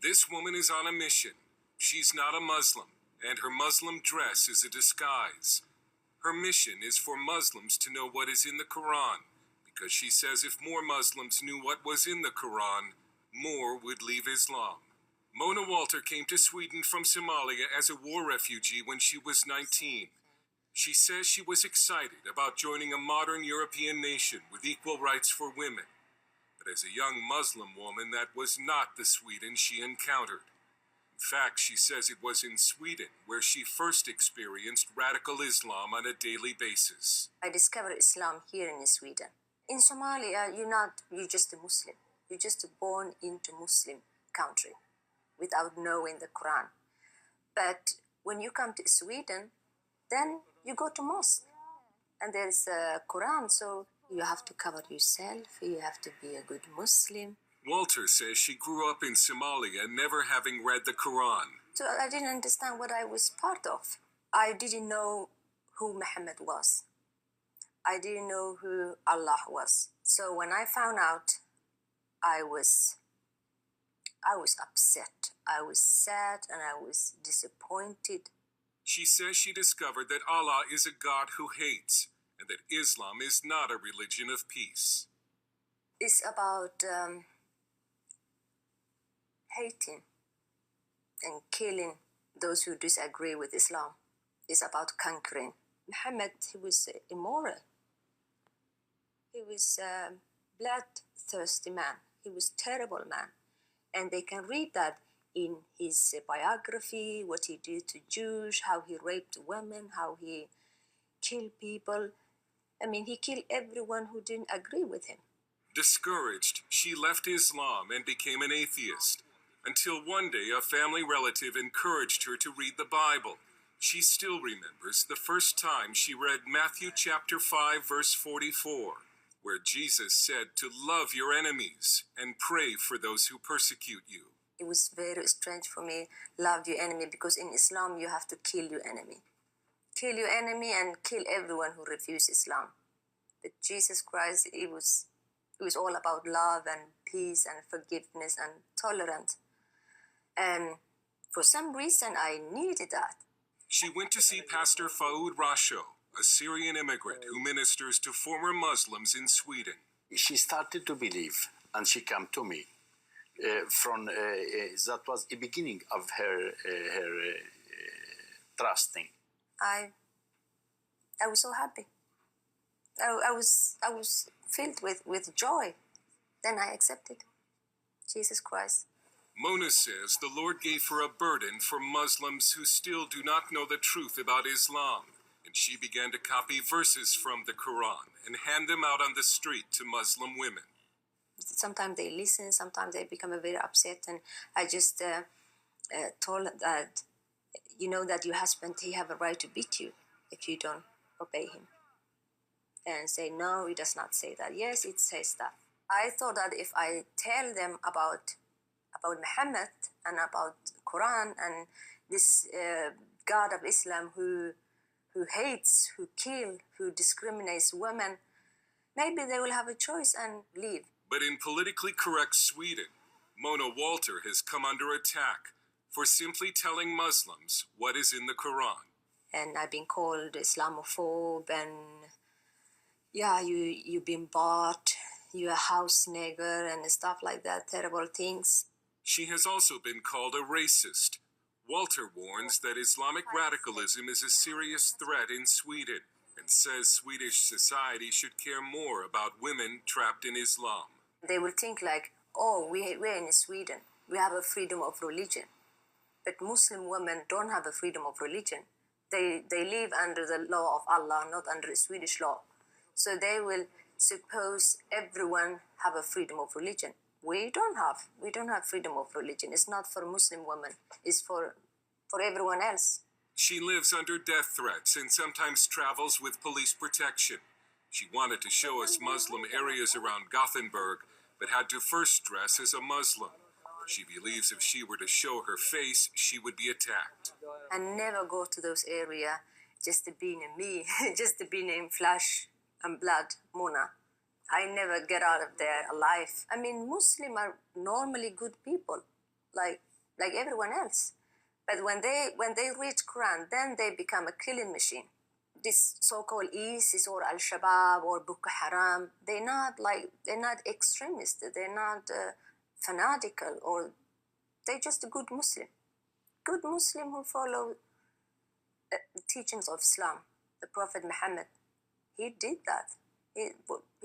This woman is on a mission. She's not a Muslim, and her Muslim dress is a disguise. Her mission is for Muslims to know what is in the Quran, because she says if more Muslims knew what was in the Quran, more would leave Islam. Mona Walter came to Sweden from Somalia as a war refugee when she was 19. She says she was excited about joining a modern European nation with equal rights for women. But as a young Muslim woman, that was not the Sweden she encountered. In fact, she says it was in Sweden where she first experienced radical Islam on a daily basis. I discovered Islam here in Sweden. In Somalia, you're just a Muslim. You're just born into Muslim country without knowing the Quran. But when you come to Sweden, then you go to mosque. And there's a Quran, so you have to cover yourself. You have to be a good Muslim. Walter says she grew up in Somalia never having read the Quran. So I didn't understand what I was part of. I didn't know who Muhammad was. I didn't know who Allah was. So when I found out, I was upset. I was sad and I was disappointed. She says she discovered that Allah is a God who hates, and that Islam is not a religion of peace. It's about hating and killing those who disagree with Islam. It's about conquering. Muhammad, he was immoral. He was a bloodthirsty man. He was a terrible man. And they can read that in his biography, what he did to Jews, how he raped women, how he killed people. I mean, he killed everyone who didn't agree with him. Discouraged, she left Islam and became an atheist, until one day a family relative encouraged her to read the Bible. She still remembers the first time she read Matthew chapter 5, verse 44, where Jesus said to love your enemies and pray for those who persecute you. It was very strange for me, love your enemy, because in Islam you have to kill your enemy. Kill your enemy and kill everyone who refuses Islam. But Jesus Christ, it was all about love and peace and forgiveness and tolerance. And for some reason, I needed that. She went to see Pastor Faoud Rasho, a Syrian immigrant who ministers to former Muslims in Sweden. She started to believe, and she came to me. That was the beginning of her trusting. I was so happy. I was filled with joy. Then I accepted Jesus Christ. Mona says the Lord gave her a burden for Muslims who still do not know the truth about Islam, and she began to copy verses from the Quran and hand them out on the street to Muslim women. Sometimes they listen, sometimes they become very upset, and I just told that, you know, that your husband, he have a right to beat you if you don't obey him. And say, no, it does not say that. Yes, it says that. I thought that if I tell them about Muhammad and about Quran and this God of Islam who hates, who kills, who discriminates women, maybe they will have a choice and leave. But in politically correct Sweden, Mona Walter has come under attack for simply telling Muslims what is in the Quran. And I've been called Islamophobe, and yeah, you've been bought, you're a house nigger and stuff like that, terrible things. She has also been called a racist. Walter warns that Islamic radicalism is a serious threat in Sweden and says Swedish society should care more about women trapped in Islam. They will think like, oh, we're in Sweden, we have a freedom of religion. But Muslim women don't have a freedom of religion. They live under the law of Allah, not under the Swedish law. So they will suppose everyone have a freedom of religion. We don't have freedom of religion. It's not for Muslim women. It's for everyone else. She lives under death threats and sometimes travels with police protection. She wanted to show us Muslim areas around Gothenburg, but had to first dress as a Muslim. She believes if she were to show her face, she would be attacked. I never go to those areas just to be in me, just to be in flesh and blood, Mona. I never get out of there alive. I mean, Muslims are normally good people. Like, like everyone else. But when they read Quran, then they become a killing machine. This so-called ISIS or Al-Shabaab or Boko Haram, they're not extremists. They're not fanatical, or they're just a good Muslim who follow the teachings of Islam. The Prophet Muhammad, he did that.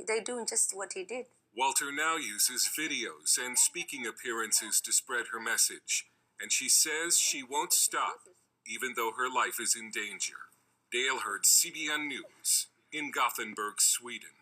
They're doing just what he did. Walter now uses videos and speaking appearances to spread her message, and she says she won't stop, even though her life is in danger. Dale Hurd, CBN News, in Gothenburg, Sweden.